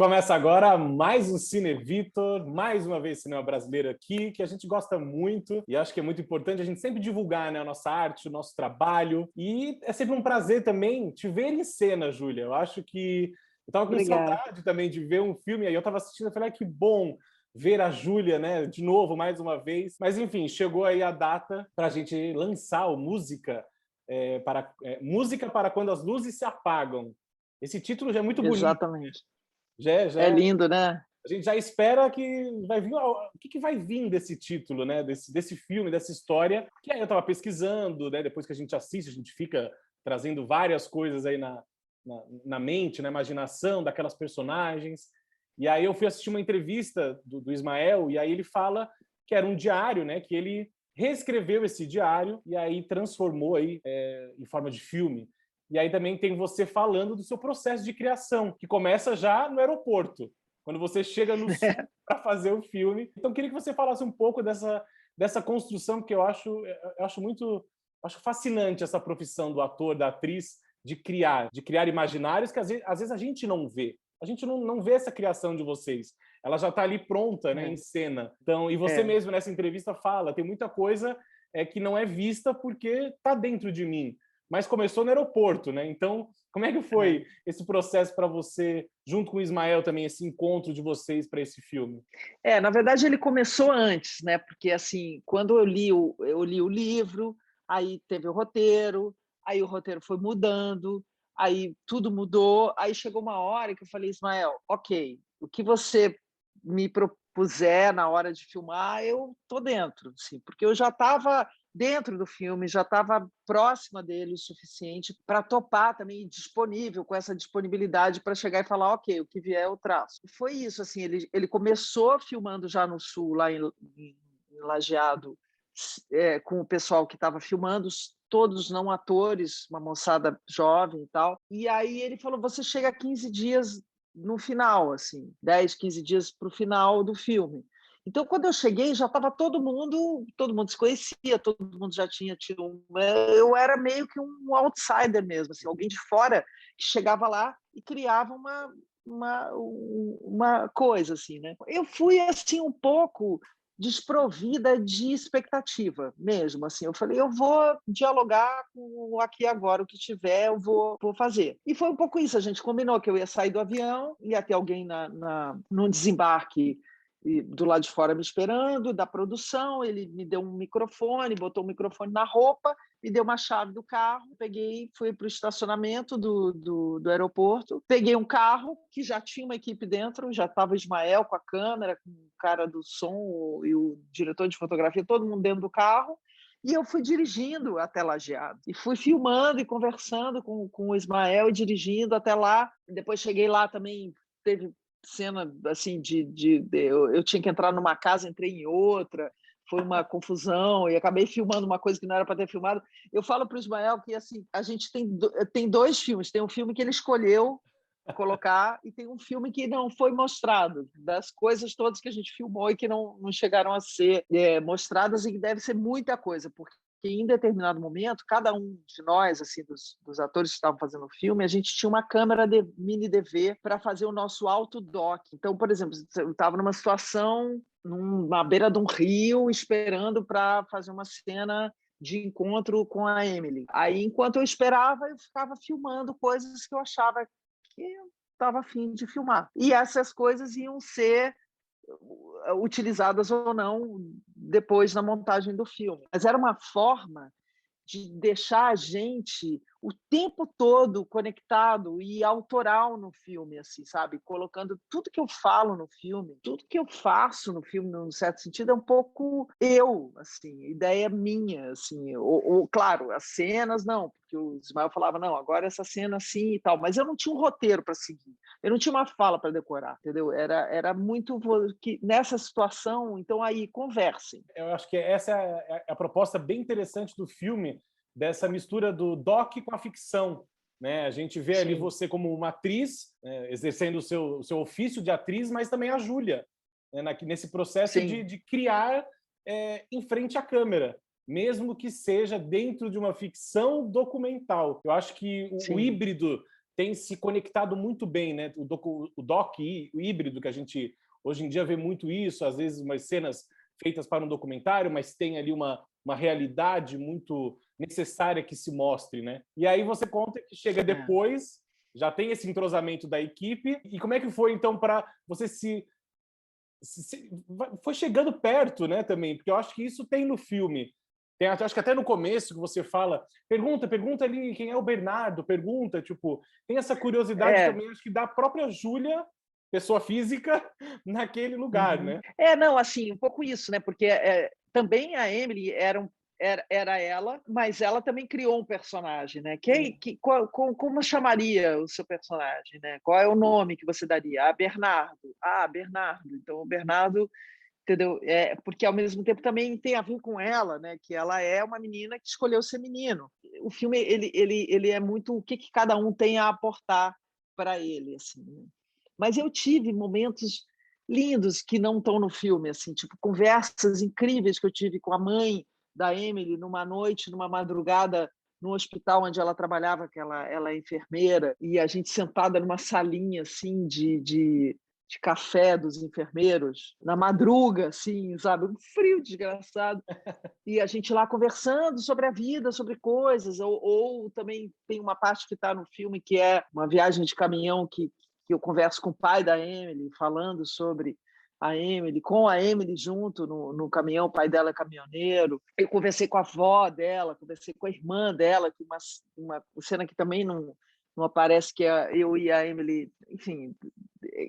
Começa agora mais um Cine Vitor, mais uma vez cinema brasileiro aqui, que a gente gosta muito e acho que é muito importante a gente sempre divulgar, né, a nossa arte, o nosso trabalho. E é sempre um prazer também te ver em cena, Júlia. Eu acho que eu estava com Obrigada. saudade também de ver um filme, aí eu estava assistindo e falei, que bom ver a Júlia, né, de novo, mais uma vez. Mas enfim, chegou aí a data para a gente lançar o Música para Quando as Luzes se Apagam. Esse título já é muito bonito. Exatamente. Já É lindo, né? a gente já espera que vai vir o que vai vir desse título, né? Desse filme, dessa história. Que aí eu estava pesquisando, né? Depois que a gente assiste, a gente fica trazendo várias coisas aí na mente, na imaginação daquelas personagens. E aí eu fui assistir uma entrevista do Ismael e aí ele fala que era um diário, né? Que ele reescreveu esse diário e aí transformou aí em forma de filme. E aí também tem você falando do seu processo de criação, que começa já no aeroporto, quando você chega no sul para fazer o filme. Então, queria que você falasse um pouco dessa construção, que eu acho fascinante essa profissão do ator, da atriz, de criar imaginários que às vezes a gente não vê. A gente não vê essa criação de vocês. Ela já está ali pronta, né, em cena. Então, e você mesmo nessa entrevista fala, tem muita coisa que não é vista porque está dentro de mim. Mas começou no aeroporto, né? Então, como é que foi esse processo para você, junto com o Ismael também, esse encontro de vocês para esse filme? Na verdade, ele começou antes, né? Porque, assim, quando eu li o livro, aí teve o roteiro, aí o roteiro foi mudando, aí tudo mudou, aí chegou uma hora que eu falei, Ismael, ok, o que você me propuser na hora de filmar, eu tô dentro, assim, porque eu já estava dentro do filme, já estava próxima dele o suficiente para topar também, disponível, com essa disponibilidade para chegar e falar, ok, o que vier eu traço. E foi isso, assim, ele começou filmando já no Sul, lá em Lajeado, com o pessoal que estava filmando, todos não atores, uma moçada jovem e tal. E aí ele falou, você chega a 15 dias no final, assim, 10, 15 dias para o final do filme. Então, quando eu cheguei, já estava todo mundo se conhecia, todo mundo já tinha tido eu era meio que um outsider mesmo, assim, alguém de fora que chegava lá e criava uma coisa, assim, né? Eu fui, assim, um pouco desprovida de expectativa mesmo, assim, eu falei, eu vou dialogar com o aqui e agora, o que tiver eu vou fazer. E foi um pouco isso, a gente combinou que eu ia sair do avião, ia ter alguém num desembarque do lado de fora me esperando, da produção, ele me deu um microfone, botou o microfone na roupa, me deu uma chave do carro, peguei, fui para o estacionamento do aeroporto, peguei um carro que já tinha uma equipe dentro, já estava o Ismael com a câmera, com o cara do som e o diretor de fotografia, todo mundo dentro do carro, e eu fui dirigindo até Lajeado. E fui filmando e conversando com o Ismael e dirigindo até lá. Depois cheguei lá também, teve cena assim eu tinha que entrar numa casa, entrei em outra, foi uma confusão e acabei filmando uma coisa que não era para ter filmado. Eu falo para o Ismael que assim, a gente tem dois filmes, tem um filme que ele escolheu colocar e tem um filme que não foi mostrado, das coisas todas que a gente filmou e que não chegaram a ser mostradas, e que deve ser muita coisa, porque em determinado momento, cada um de nós, assim, dos atores que estavam fazendo o filme, a gente tinha uma câmera de mini DV para fazer o nosso autodoc. Então, por exemplo, eu estava numa situação, na beira de um rio, esperando para fazer uma cena de encontro com a Emily. Aí, enquanto eu esperava, eu ficava filmando coisas que eu achava que eu estava a fim de filmar. E essas coisas iam ser utilizadas ou não depois na montagem do filme. Mas era uma forma de deixar a gente o tempo todo conectado e autoral no filme, assim, sabe? Colocando tudo que eu falo no filme, tudo que eu faço no filme, num certo sentido, é um pouco eu, assim, ideia minha, assim. Claro, as cenas não, porque o Ismael falava, não, agora essa cena assim e tal, mas eu não tinha um roteiro para seguir, eu não tinha uma fala para decorar, entendeu? Era muito que nessa situação, então aí conversem. Eu acho que essa é a proposta bem interessante do filme, dessa mistura do doc com a ficção, né? A gente vê ali você como uma atriz, né, exercendo o seu ofício de atriz, mas também a Júlia, né, nesse processo de criar em frente à câmera, mesmo que seja dentro de uma ficção documental. Eu acho que o híbrido tem se conectado muito bem, né? O doc o híbrido, que a gente hoje em dia vê muito isso, às vezes umas cenas feitas para um documentário, mas tem ali uma realidade muito necessária que se mostre, né? E aí você conta que chega depois, já tem esse entrosamento da equipe, e como é que foi, então, para você foi chegando perto, né, também, porque eu acho que isso tem no filme. Tem, acho que até no começo que você fala, pergunta ali quem é o Bernardo, pergunta, tipo, tem essa curiosidade também, acho que da própria Júlia, pessoa física, naquele lugar, né? Não, assim, um pouco isso, né? Porque também a Emily era ela, mas ela também criou um personagem, né? Como chamaria o seu personagem, né? Qual é o nome que você daria? Bernardo. Bernardo. Então, o Bernardo, entendeu? Porque ao mesmo tempo também tem a ver com ela, né? Que ela é uma menina que escolheu ser menino. O filme ele é muito o que cada um tem a aportar para ele, assim, né? Mas eu tive momentos lindos que não estão no filme, assim, tipo conversas incríveis que eu tive com a mãe da Emily numa noite, numa madrugada, no hospital onde ela trabalhava, que ela é enfermeira, e a gente sentada numa salinha assim de café dos enfermeiros, na madruga, assim, sabe? Um frio desgraçado. E a gente lá conversando sobre a vida, sobre coisas, ou também tem uma parte que está no filme que é uma viagem de caminhão que eu converso com o pai da Emily, falando sobre a Emily, com a Emily junto no caminhão, o pai dela é caminhoneiro. Eu conversei com a avó dela, conversei com a irmã dela, que uma cena que também não aparece, que é eu e a Emily, enfim,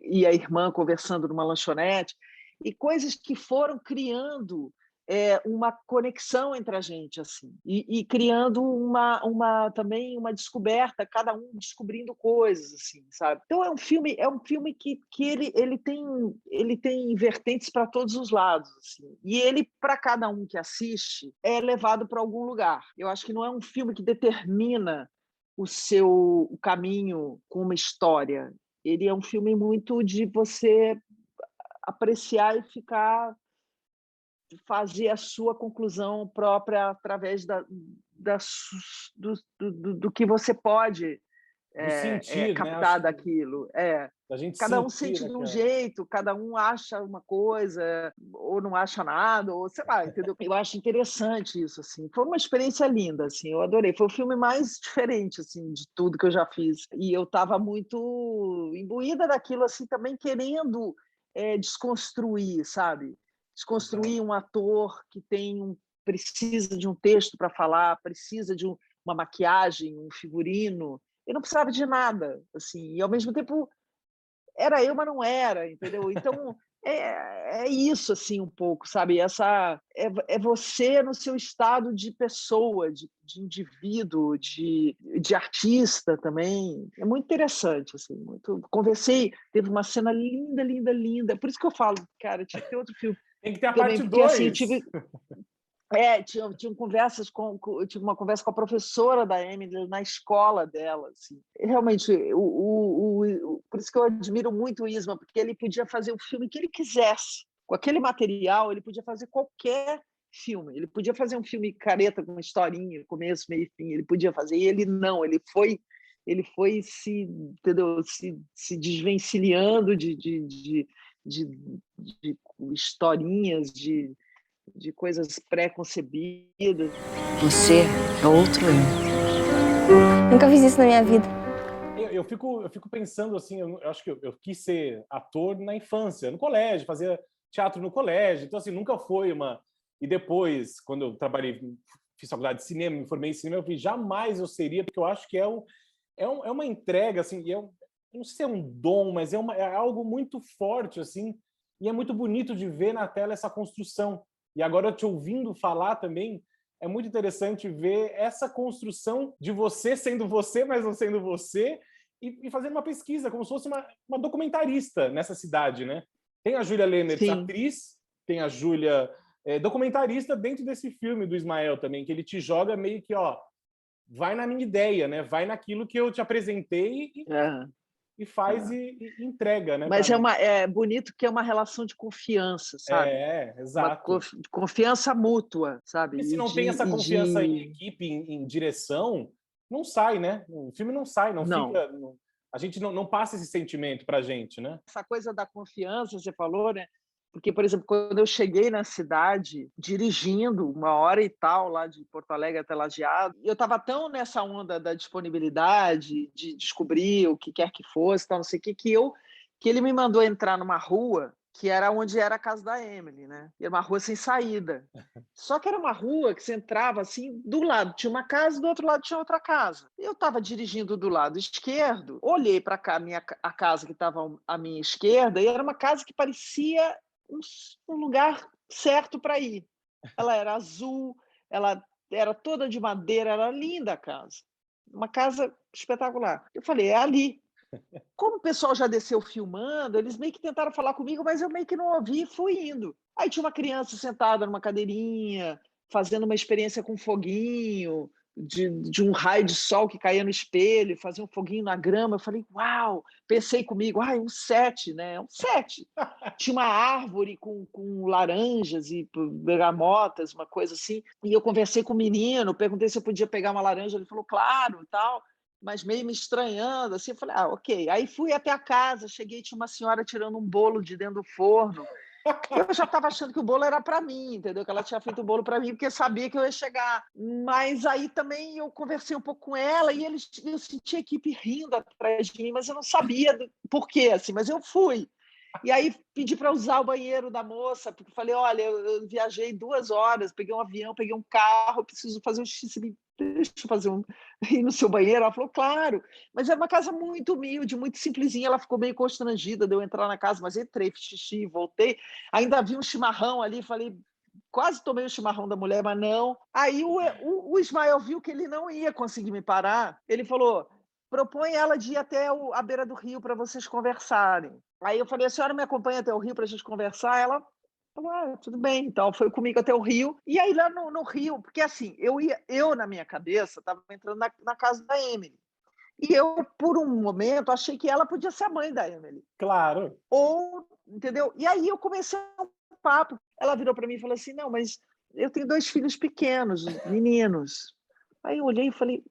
e a irmã conversando numa lanchonete, e coisas que foram criando uma conexão entre a gente, assim, e criando também uma descoberta, cada um descobrindo coisas, assim, sabe? Então é um filme que ele tem vertentes para todos os lados, assim, e ele, para cada um que assiste, é levado para algum lugar. Eu acho que não é um filme que determina o caminho com uma história. Ele é um filme muito de você apreciar e fazer a sua conclusão própria através do que você pode Do sentir, né? captar Acho que daquilo. a gente Cada um sentir, sente né, de um cara? jeito, cada um acha uma coisa, ou não acha nada, ou sei lá, entendeu? Eu acho interessante isso, assim. Foi uma experiência linda, assim, eu adorei. Foi o filme mais diferente, assim, de tudo que eu já fiz. E eu estava muito imbuída daquilo, assim, também querendo desconstruir, sabe? Desconstruir um ator que precisa de um texto para falar, precisa de uma maquiagem, um figurino. Eu não precisava de nada, assim, e ao mesmo tempo era eu, mas não era, entendeu? Então é isso, assim, um pouco, sabe? É você no seu estado de pessoa, de indivíduo, de artista também. É muito interessante, assim, muito. Conversei, teve uma cena linda, linda, linda. Por isso que eu falo, cara, tinha que ter outro filme Tem que ter a também, parte porque assim, 2. eu tive uma conversa com a professora da Emily na escola dela, assim. Realmente, por isso que eu admiro muito o Isma, porque ele podia fazer o filme que ele quisesse. Com aquele material, ele podia fazer qualquer filme. Ele podia fazer um filme careta com uma historinha, começo, meio e fim. Ele podia fazer. E ele não. Ele foi entendeu? Se desvencilhando de historinhas, de coisas pré-concebidas. Você é outro eu. Nunca fiz isso na minha vida. Eu fico pensando assim, eu acho que eu quis ser ator na infância, no colégio, fazia teatro no colégio, então assim, nunca foi uma... E depois, quando eu trabalhei, fiz faculdade de cinema, me formei em cinema, eu falei, jamais eu seria, porque eu acho que é uma entrega, assim, não sei se é um dom, mas é algo muito forte, assim, e é muito bonito de ver na tela essa construção. E agora, te ouvindo falar também, é muito interessante ver essa construção de você sendo você, mas não sendo você, e fazendo uma pesquisa, como se fosse uma documentarista nessa cidade, né? Tem a Júlia Lemertz, Sim. atriz, tem a Júlia documentarista dentro desse filme do Ismael também, que ele te joga meio que, ó, vai na minha ideia, né? Vai naquilo que eu te apresentei e faz e entrega, né, Mas cara? é bonito que é uma relação de confiança, sabe? Uma Exato. confiança mútua, sabe? Porque se não tem essa confiança em equipe, em direção, não sai, né? O filme não sai, não Não. fica... A gente não passa esse sentimento pra gente, né? Essa coisa da confiança, você falou, né? Porque, por exemplo, quando eu cheguei na cidade, dirigindo 1 hora e tal, lá de Porto Alegre até Lajeado, eu estava tão nessa onda da disponibilidade, de descobrir o que quer que fosse, tal, não sei o que ele me mandou entrar numa rua que era onde era a casa da Emily, né? E era uma rua sem saída. Só que era uma rua que você entrava assim, do lado tinha uma casa, do outro lado tinha outra casa. Eu estava dirigindo do lado esquerdo, olhei para cá, a casa que estava à minha esquerda, e era uma casa que parecia um lugar certo para ir. Ela era azul, ela era toda de madeira, era linda a casa. Uma casa espetacular. Eu falei, é ali. Como o pessoal já desceu filmando, eles meio que tentaram falar comigo, mas eu meio que não ouvi e fui indo. Aí tinha uma criança sentada numa cadeirinha, fazendo uma experiência com foguinho, de um raio de sol que caía no espelho, fazia um foguinho na grama. Eu falei, uau! Pensei comigo, um set, né? Um set. Tinha uma árvore com laranjas e bergamotas, uma coisa assim. E eu conversei com o menino, perguntei se eu podia pegar uma laranja, ele falou, claro, tal. Mas meio me estranhando, assim, eu falei, ok. Aí fui até a casa, cheguei, tinha uma senhora tirando um bolo de dentro do forno. Eu já estava achando que o bolo era para mim, entendeu? Que ela tinha feito o bolo para mim, porque sabia que eu ia chegar. Mas aí também eu conversei um pouco com ela e eu senti a equipe rindo atrás de mim, mas eu não sabia por quê, assim, mas eu fui. E aí pedi para usar o banheiro da moça, porque falei, olha, eu viajei 2 horas, peguei um avião, peguei um carro, preciso fazer um xixi, deixa eu fazer ir no seu banheiro. Ela falou, claro, mas é uma casa muito humilde, muito simplesinha. Ela ficou meio constrangida de eu entrar na casa, mas entrei, fiz xixi, voltei. Ainda vi um chimarrão ali, falei, quase tomei o chimarrão da mulher, mas não. Aí o Ismael viu que ele não ia conseguir me parar, ele falou, propõe ela de ir até a beira do rio para vocês conversarem. Aí eu falei, a senhora me acompanha até o rio para a gente conversar? Ela falou, tudo bem. Então, foi comigo até o rio. E aí, lá no rio, porque assim, eu na minha cabeça, estava entrando na casa da Emily. E eu, por um momento, achei que ela podia ser a mãe da Emily. Claro. Ou, entendeu? E aí eu comecei um papo. Ela virou para mim e falou assim, não, mas eu tenho 2 filhos pequenos, meninos. Aí eu olhei e falei,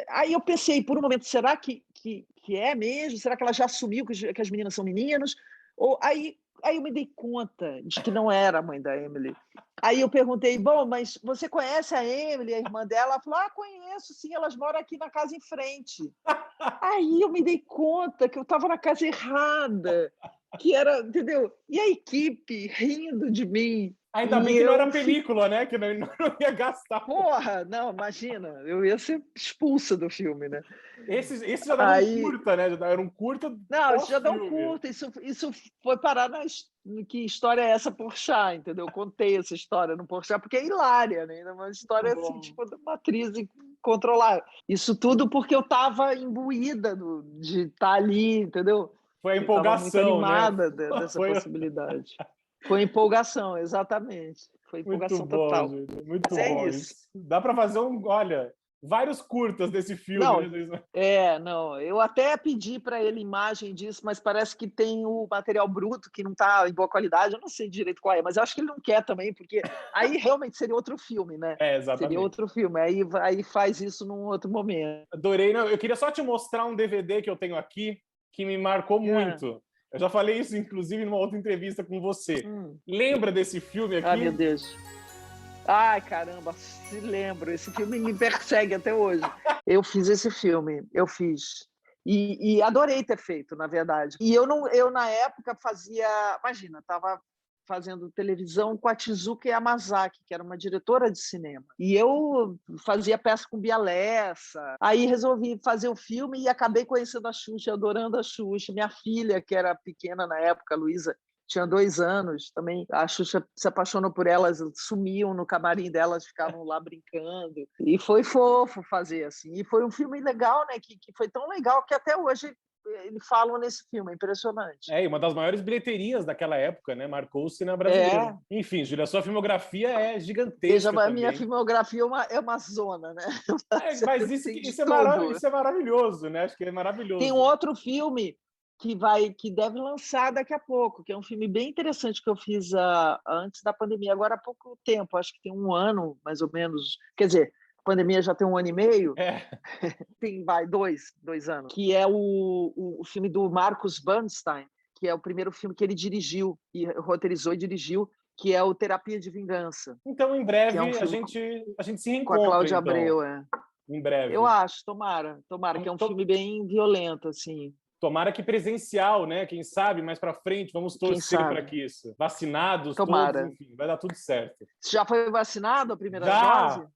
aí eu pensei, por um momento, será que é mesmo? Será que ela já assumiu que as meninas são meninos? Ou aí eu me dei conta de que não era a mãe da Emily. Aí eu perguntei, bom, mas você conhece a Emily, a irmã dela? Ela falou, conheço, sim, elas moram aqui na casa em frente. Aí eu me dei conta que eu estava na casa errada, que era, entendeu? E a equipe rindo de mim. Ainda bem que não era película, né? Que não ia gastar. Porra, não, imagina, eu ia ser expulsa do filme, né? Esse já dava um curta, né? Era um curta. Não, isso já dá um curta. Isso foi parar no que história é essa Porchat, entendeu? Eu contei essa história no Porchat porque é hilária, né? É uma história assim, tipo, de uma atriz incontrolável. Isso tudo porque eu estava imbuída de estar ali, entendeu? Foi a empolgação, eu estava muito animada, né? Dessa possibilidade. Foi empolgação, exatamente. Foi empolgação muito bom, total. gente. Muito Mas bom. isso. Dá para fazer vários curtas desse filme. Não, né? não. Eu até pedi para ele imagem disso, mas parece que tem o material bruto que não está em boa qualidade. Eu não sei direito qual é, mas eu acho que ele não quer também, porque aí realmente seria outro filme, né? Exatamente. Seria outro filme. Aí faz isso num outro momento. Adorei. Não, eu queria só te mostrar um DVD que eu tenho aqui que me marcou muito. Eu já falei isso, inclusive, numa outra entrevista com você. Lembra desse filme aqui? Ai, meu Deus. Ai, caramba, se lembro. Esse filme me persegue até hoje. Eu fiz esse filme, eu fiz. E adorei ter feito, na verdade. E eu na época fazia... Imagina, estava fazendo televisão com a Tezuka Yamazaki, que era uma diretora de cinema. E eu fazia peça com Bia Lessa. Aí resolvi fazer o filme e acabei conhecendo a Xuxa, adorando a Xuxa. Minha filha, que era pequena na época, Luísa, tinha 2 anos também. A Xuxa se apaixonou por elas, sumiam no camarim delas, ficavam lá brincando. E foi fofo fazer assim. E foi um filme legal, né? Que foi tão legal que até hoje eles falam nesse filme, é impressionante. Uma das maiores bilheterias daquela época, né? Marcou o cinema brasileiro. Enfim, Júlia, a sua filmografia é gigantesca. Veja, a minha filmografia é uma zona, né? Mas isso é maravilhoso, né? Acho que é maravilhoso. Tem um outro filme que deve lançar daqui a pouco, que é um filme bem interessante que eu fiz antes da pandemia, agora há pouco tempo, acho que tem 1 ano, mais ou menos. Quer dizer, pandemia já tem 1 ano e meio, É. tem, vai, 2 anos, que é o filme do Marcus Bernstein, que é o primeiro filme que ele dirigiu, e roteirizou e dirigiu, que é o Terapia de Vingança, Então, em que é um breve, a filme gente se com a reencontra, Cláudia então. Abreu. Em Eu breve. acho, tomara, que é um filme bem violento, assim, Tomara que presencial, né? Quem sabe mais para frente, vamos quem torcer para sabe. que isso. Vacinados todos, Tomara. enfim, vai dar tudo certo. Você já foi vacinado a primeira Já, dose?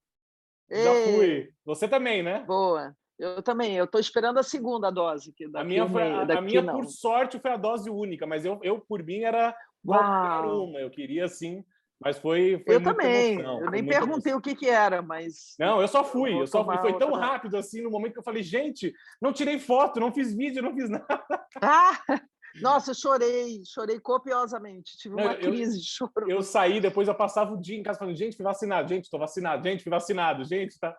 já Ê, fui. Você também, né? boa. Eu também, eu estou esperando a segunda dose, que A daqui minha um foi, mês, a minha daqui por não. sorte foi a dose única, mas eu por mim era qualquer Uau! uma, eu queria sim, mas foi Eu muita também, emoção, eu foi nem muita perguntei emoção. o que que era, mas Não, eu só eu fui, vou e tomar foi tão outra. rápido assim no momento que eu falei, gente, não tirei foto, não fiz vídeo, não fiz nada. Ah! Nossa, eu chorei copiosamente, tive Não, uma crise de choro. eu saí, depois eu passava o dia em casa falando, gente, fui vacinado, gente, estou vacinado, gente, fui vacinado, gente, tá.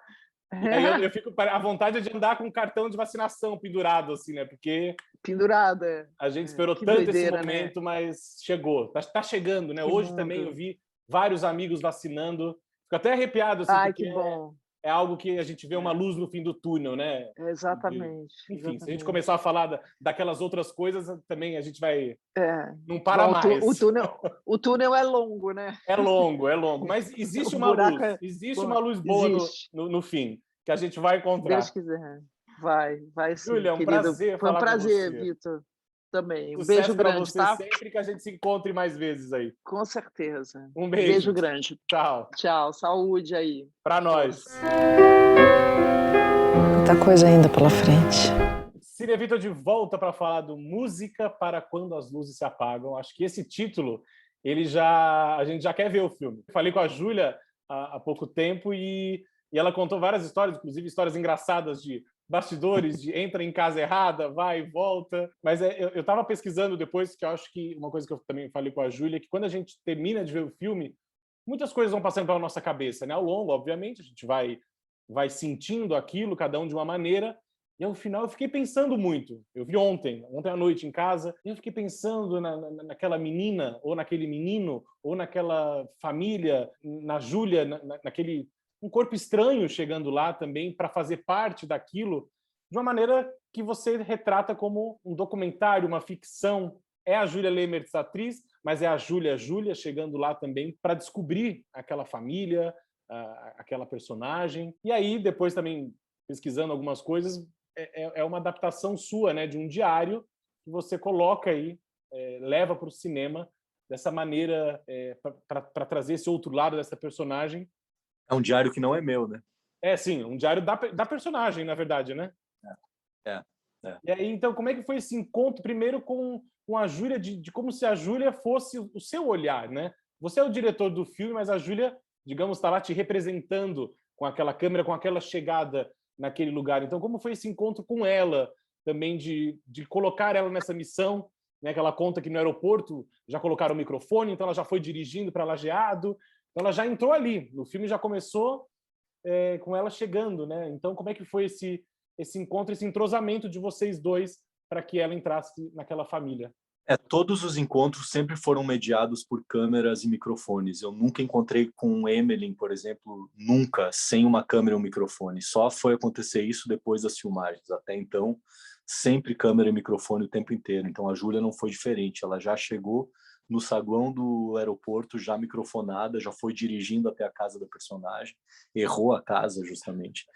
E aí eu fico, a vontade é de andar com um cartão de vacinação pendurado, assim, né? Porque Pendurada. a gente esperou Que tanto esse doideira, né? momento, mas chegou. Tá chegando, né? Que Hoje também eu mundo. vi vários amigos vacinando. Fico até arrepiado, assim, Ai, porque que bom. é algo que a gente vê uma luz no fim do túnel, né? Exatamente, Enfim, se a gente exatamente. começar a falar daquelas outras coisas, também a gente vai... É. Não para Bom, mais. o túnel é longo, né? É longo, mas O buraco é... existe Bom, uma luz boa existe, no fim, que a gente vai se Deus encontrar. quiser. Vai sim, Júlia, é um querido. prazer Foi um falar com prazer, você. Vitor, também. Um beijo Sucesso para grande, você tá? sempre, que a gente se encontre mais vezes aí. Com certeza. Um Beijo beijo. grande. Tchau. Tchau, saúde aí. Para nós. Força. Muita coisa ainda pela frente. Cine Vitor de volta para falar do Música para Quando as Luzes se Apagam. Acho que esse título, a gente já quer ver o filme. Falei com a Júlia há pouco tempo e ela contou várias histórias, inclusive histórias engraçadas de bastidores, de entra em casa errada, vai e volta. Mas eu estava pesquisando depois, que eu acho que uma coisa que eu também falei com a Júlia, é que quando a gente termina de ver o filme, muitas coisas vão passando pela nossa cabeça, né? Ao longo, obviamente, a gente vai sentindo aquilo, cada um de uma maneira. E ao final eu fiquei pensando muito. Eu vi ontem à noite em casa, e eu fiquei pensando naquela menina, ou naquele menino, ou naquela família, na Júlia, naquele um corpo estranho chegando lá também para fazer parte daquilo, de uma maneira que você retrata como um documentário, uma ficção. É a Júlia Lemertz, atriz, mas é a Júlia chegando lá também para descobrir aquela família, aquela personagem. E aí, depois também, pesquisando algumas coisas, é uma adaptação sua, né, de um diário que você coloca aí, leva para o cinema dessa maneira, para trazer esse outro lado dessa personagem. É um diário que não é meu, né? Sim, um diário da personagem, na verdade, né? É. E aí, então, como é que foi esse encontro, primeiro com a Júlia, de como se a Júlia fosse o seu olhar, né? Você é o diretor do filme, mas a Júlia, digamos, está lá te representando com aquela câmera, com aquela chegada naquele lugar. Então, como foi esse encontro com ela, também de colocar ela nessa missão, né? Que ela conta que no aeroporto já colocaram o microfone, então ela já foi dirigindo para Lajeado, então ela já entrou ali, o filme já começou com ela chegando, né? Então, como é que foi esse encontro, esse entrosamento de vocês dois para que ela entrasse naquela família? Todos os encontros sempre foram mediados por câmeras e microfones. Eu nunca encontrei com Emily, por exemplo, nunca, sem uma câmera e um microfone. Só foi acontecer isso depois das filmagens. Até então, sempre câmera e microfone o tempo inteiro. Então, a Júlia não foi diferente. Ela já chegou no saguão do aeroporto, já microfonada, já foi dirigindo até a casa da personagem. Errou a casa, justamente.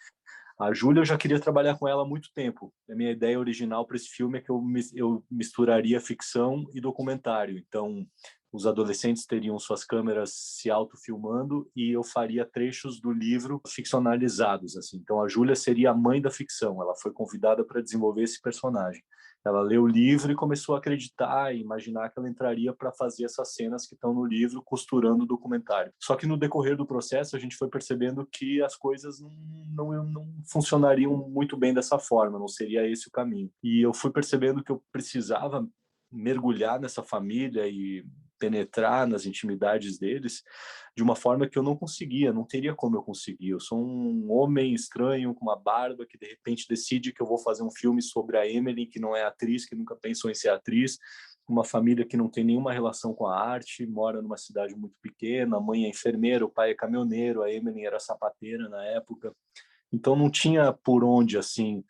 A Júlia, eu já queria trabalhar com ela há muito tempo. A minha ideia original para esse filme é que eu misturaria ficção e documentário. Então, os adolescentes teriam suas câmeras se autofilmando e eu faria trechos do livro ficcionalizados, assim. Então, a Júlia seria a mãe da ficção. Ela foi convidada para desenvolver esse personagem. Ela leu o livro e começou a acreditar e imaginar que ela entraria para fazer essas cenas que estão no livro, costurando o documentário. Só que no decorrer do processo, a gente foi percebendo que as coisas não funcionariam muito bem dessa forma, não seria esse o caminho. E eu fui percebendo que eu precisava mergulhar nessa família e penetrar nas intimidades deles de uma forma que eu não conseguia, não teria como eu conseguir. Eu sou um homem estranho com uma barba que de repente decide que eu vou fazer um filme sobre a Emily, que não é atriz, que nunca pensou em ser atriz, uma família que não tem nenhuma relação com a arte, mora numa cidade muito pequena, a mãe é enfermeira, o pai é caminhoneiro, a Emily era sapateira na época. Então não tinha por onde, assim,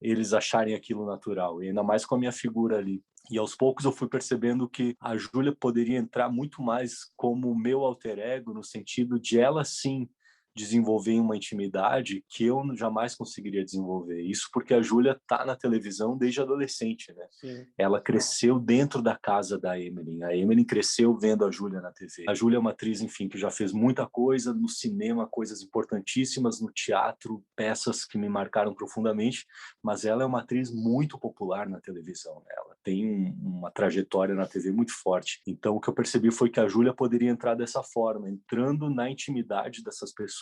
eles acharem aquilo natural, e ainda mais com a minha figura ali. E aos poucos eu fui percebendo que a Júlia poderia entrar muito mais como o meu alter ego, no sentido de ela sim desenvolver uma intimidade que eu jamais conseguiria desenvolver. Isso porque a Júlia tá na televisão desde adolescente, né? Sim. Ela cresceu dentro da casa da Emily. A Emily cresceu vendo a Júlia na TV. A Júlia é uma atriz, enfim, que já fez muita coisa no cinema, coisas importantíssimas, no teatro, peças que me marcaram profundamente, mas ela é uma atriz muito popular na televisão, né? Ela tem uma trajetória na TV muito forte. Então, o que eu percebi foi que a Júlia poderia entrar dessa forma, entrando na intimidade dessas pessoas,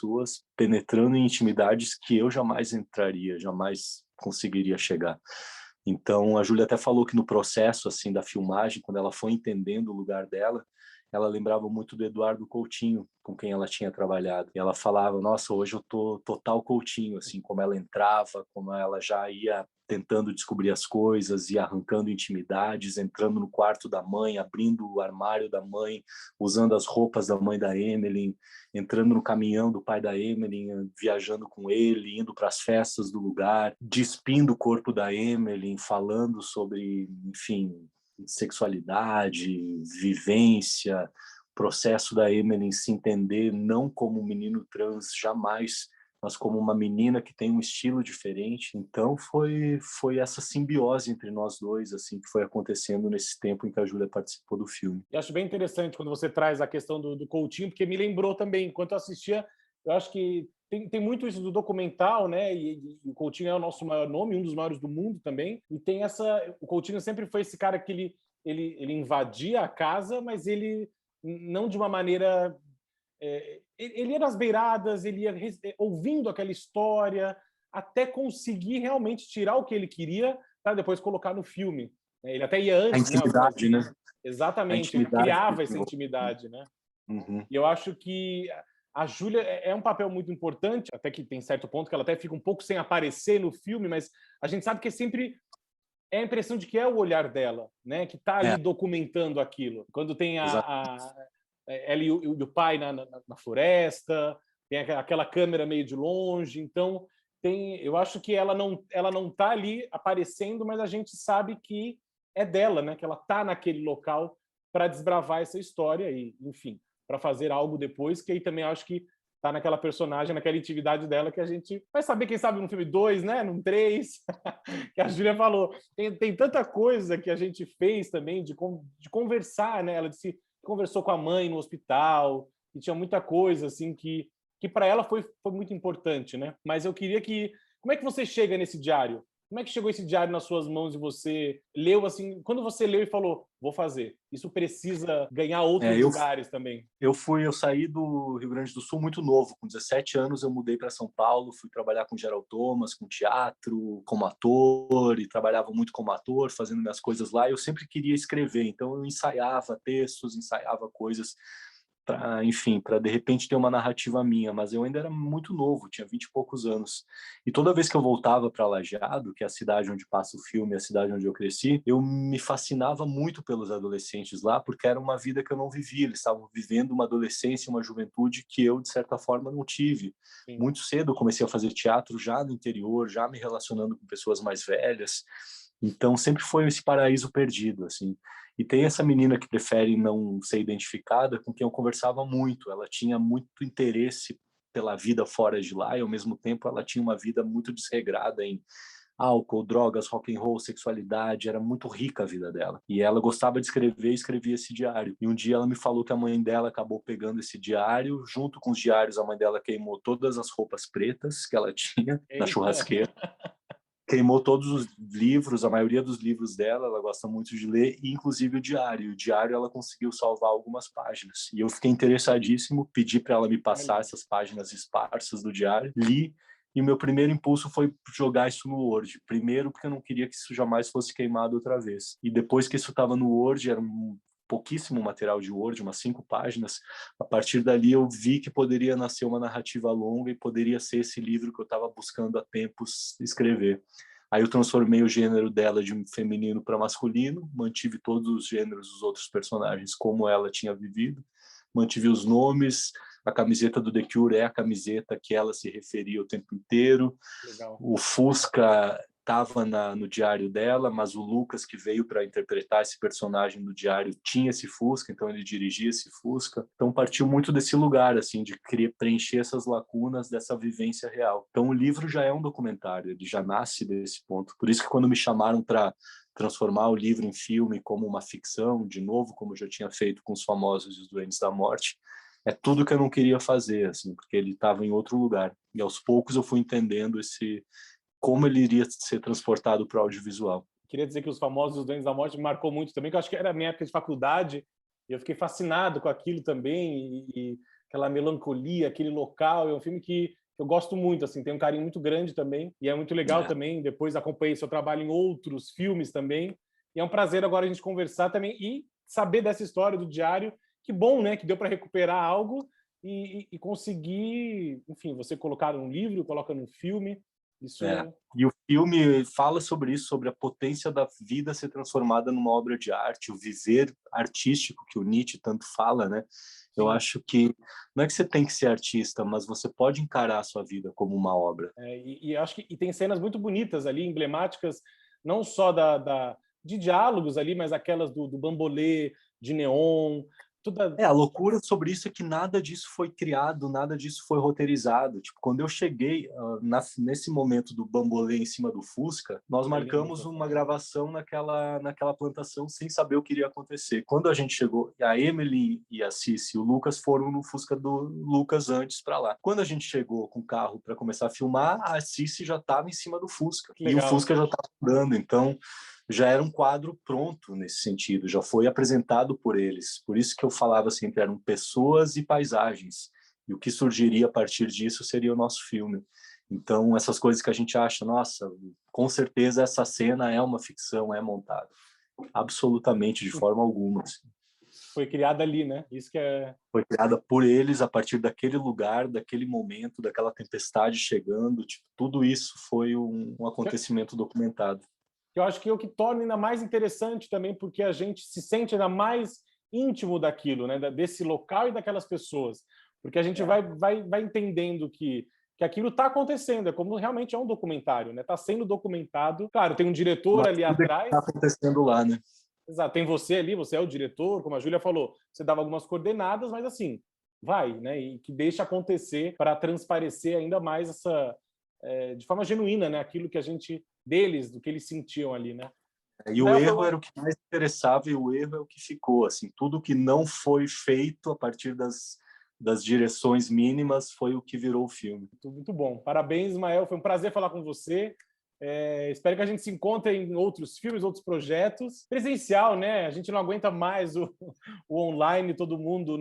penetrando em intimidades que eu jamais entraria, jamais conseguiria chegar. Então, a Júlia até falou que no processo assim da filmagem, quando ela foi entendendo o lugar dela, ela lembrava muito do Eduardo Coutinho, com quem ela tinha trabalhado. E ela falava, nossa, hoje eu tô total Coutinho, assim, como ela entrava, como ela já ia tentando descobrir as coisas e arrancando intimidades, entrando no quarto da mãe, abrindo o armário da mãe, usando as roupas da mãe da Emily, entrando no caminhão do pai da Emily, viajando com ele, indo para as festas do lugar, despindo o corpo da Emily, falando sobre, enfim, sexualidade, vivência, processo da Emily se entender não como um menino trans jamais, mas como uma menina que tem um estilo diferente. Então foi essa simbiose entre nós dois assim que foi acontecendo nesse tempo em que a Júlia participou do filme. E acho bem interessante quando você traz a questão do Coutinho, porque me lembrou também, enquanto eu assistia, eu acho que tem muito isso do documental, né? E o Coutinho é o nosso maior nome, um dos maiores do mundo também. E tem essa, o Coutinho sempre foi esse cara que ele invadia a casa, mas ele não de uma maneira ele ia nas beiradas, ele ia ouvindo aquela história até conseguir realmente tirar o que ele queria para depois colocar no filme. Ele até ia A antes, intimidade, né? Exatamente, ele intimidade criava essa intimidade, né? Uhum. E eu acho que a Júlia é um papel muito importante, até que tem certo ponto que ela até fica um pouco sem aparecer no filme, mas a gente sabe que sempre é a impressão de que é o olhar dela, né? Que está ali documentando aquilo. Quando tem ela e o pai na floresta, tem aquela câmera meio de longe, então eu acho que ela não está ali aparecendo, mas a gente sabe que é dela, né? Que ela está naquele local para desbravar essa história e, enfim, para fazer algo depois, que aí também acho que tá naquela personagem, naquela intimidade dela que a gente vai saber, quem sabe, no filme 2, né? No 3, que a Júlia falou. Tem tanta coisa que a gente fez também de conversar, né? Ela disse conversou com a mãe no hospital, e tinha muita coisa assim que para ela foi muito importante, né? Mas eu queria que... Como é que você chega nesse diário? Como é que chegou esse diário nas suas mãos e você leu assim? Quando você leu e falou, vou fazer. Isso precisa ganhar outros lugares também. Eu saí do Rio Grande do Sul muito novo, com 17 anos eu mudei para São Paulo, fui trabalhar com Gerald Thomas, com teatro, como ator, e trabalhava muito como ator, fazendo minhas coisas lá. Eu sempre queria escrever, então eu ensaiava textos, ensaiava coisas para, enfim, para de repente ter uma narrativa minha, mas eu ainda era muito novo, tinha 20 e poucos anos. E toda vez que eu voltava para Lajeado, que é a cidade onde passa o filme, a cidade onde eu cresci, eu me fascinava muito pelos adolescentes lá, porque era uma vida que eu não vivia, eles estavam vivendo uma adolescência, uma juventude que eu, de certa forma, não tive. Sim. Muito cedo eu comecei a fazer teatro já no interior, já me relacionando com pessoas mais velhas, então sempre foi esse paraíso perdido, assim. E tem essa menina que prefere não ser identificada, com quem eu conversava muito. Ela tinha muito interesse pela vida fora de lá e, ao mesmo tempo, ela tinha uma vida muito desregrada em álcool, drogas, rock and roll, sexualidade. Era muito rica a vida dela. E ela gostava de escrever e escrevia esse diário. E um dia ela me falou que a mãe dela acabou pegando esse diário. Junto com os diários, a mãe dela queimou todas as roupas pretas que ela tinha na churrasqueira. Queimou todos os livros, a maioria dos livros dela, ela gosta muito de ler, e inclusive o diário. O diário ela conseguiu salvar algumas páginas. E eu fiquei interessadíssimo, pedi para ela me passar essas páginas esparsas do diário, li, e o meu primeiro impulso foi jogar isso no Word. Primeiro porque eu não queria que isso jamais fosse queimado outra vez. E depois que isso estava no Word, era pouquíssimo material de Word, umas 5 páginas. A partir dali eu vi que poderia nascer uma narrativa longa e poderia ser esse livro que eu estava buscando há tempos escrever. Aí eu transformei o gênero dela de feminino para masculino, mantive todos os gêneros dos outros personagens como ela tinha vivido, mantive os nomes, a camiseta do The Cure é a camiseta que ela se referia o tempo inteiro. Legal. O Fusca estava no diário dela, mas o Lucas, que veio para interpretar esse personagem no diário, tinha esse Fusca, então ele dirigia esse Fusca. Então partiu muito desse lugar, assim, de preencher essas lacunas dessa vivência real. Então o livro já é um documentário, ele já nasce desse ponto. Por isso que quando me chamaram para transformar o livro em filme como uma ficção, de novo, como eu já tinha feito com Os Famosos e os Doentes da Morte, é tudo que eu não queria fazer, assim, porque ele estava em outro lugar. E aos poucos eu fui entendendo como ele iria ser transportado para o audiovisual. Queria dizer que Os Famosos e os Doentes da Morte me marcou muito também, que eu acho que era a minha época de faculdade, e eu fiquei fascinado com aquilo também, e aquela melancolia, aquele local. É um filme que eu gosto muito, assim, tem um carinho muito grande também, e é muito legal também. Depois acompanhei seu trabalho em outros filmes também, e é um prazer agora a gente conversar também e saber dessa história do diário. Que bom, né, que deu para recuperar algo e conseguir, enfim, você colocar num livro, coloca num filme. Isso E o filme fala sobre isso, sobre a potência da vida ser transformada numa obra de arte, o viver artístico que o Nietzsche tanto fala, né? Eu acho que não é que você tem que ser artista, mas você pode encarar a sua vida como uma obra. E acho que tem cenas muito bonitas ali, emblemáticas, não só de diálogos ali, mas aquelas do bambolê, de neon. A loucura sobre isso é que nada disso foi criado, nada disso foi roteirizado. Tipo, quando eu cheguei nesse momento do bambolê em cima do Fusca, nós marcamos uma gravação naquela plantação sem saber o que iria acontecer. Quando a gente chegou, a Emily e a Cici e o Lucas foram no Fusca do Lucas antes para lá. Quando a gente chegou com o carro para começar a filmar, a Cici já estava em cima do Fusca. E o Fusca já estava andando, então já era um quadro pronto nesse sentido, já foi apresentado por eles. Por isso que eu falava sempre, eram pessoas e paisagens. E o que surgiria a partir disso seria o nosso filme. Então, essas coisas que a gente acha, nossa, com certeza essa cena é uma ficção, é montada. Absolutamente, de forma alguma. Assim. Foi criada ali, né? Isso que é... Foi criada por eles a partir daquele lugar, daquele momento, daquela tempestade chegando. Tipo, tudo isso foi um acontecimento documentado. Eu acho que é o que torna ainda mais interessante também, porque a gente se sente ainda mais íntimo daquilo, né? Desse local e daquelas pessoas. Porque a gente vai entendendo que aquilo está acontecendo, é como realmente é um documentário, né? Está sendo documentado. Claro, tem um diretor ali atrás. Está acontecendo lá, né? Exato, tem você ali, você é o diretor, como a Júlia falou, você dava algumas coordenadas, mas assim, vai, né? E que deixa acontecer para transparecer ainda mais de forma genuína, né? Aquilo que a gente deles, do que eles sentiam ali, né? E o erro era o que mais interessava e o erro é o que ficou, assim, tudo que não foi feito a partir das direções mínimas foi o que virou o filme. Muito bom. Parabéns, Ismael. Foi um prazer falar com você. Espero que a gente se encontre em outros filmes, outros projetos. Presencial, né? A gente não aguenta mais o online, todo mundo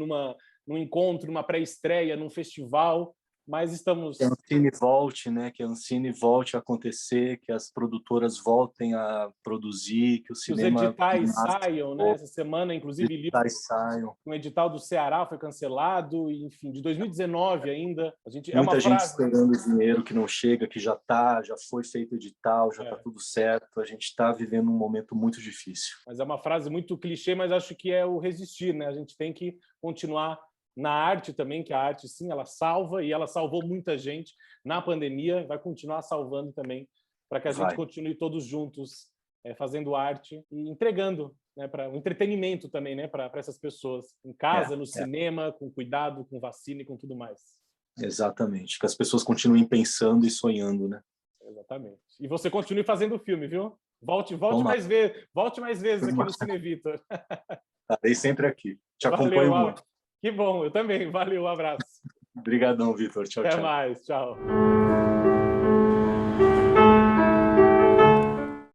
num encontro, numa pré-estreia, num festival. Mas estamos... Que a Ancine volte, né? Que a Ancine volte a acontecer, que as produtoras voltem a produzir, que o cinema... Os editais saiam, né? Essa semana, inclusive, os editais saiam. Um edital do Ceará foi cancelado, e, enfim, de 2019 ainda. Muita gente esperando dinheiro que não chega, que já foi feito edital, já está tudo certo. A gente está vivendo um momento muito difícil. Mas é uma frase muito clichê, mas acho que é o resistir, né? A gente tem que continuar na arte também, que a arte, sim, ela salva, e ela salvou muita gente na pandemia, vai continuar salvando também, para que a gente continue todos juntos fazendo arte e entregando, né, para o entretenimento também, né, para essas pessoas, em casa, no cinema, com cuidado, com vacina e com tudo mais. Exatamente, que as pessoas continuem pensando e sonhando, né? Exatamente. E você continue fazendo o filme, viu? Volte mais vezes aqui no Cine Vitor. Estarei sempre aqui. Te acompanho muito. Que bom, eu também. Valeu, um abraço. Obrigadão, Vitor. Tchau, Até tchau. mais, tchau.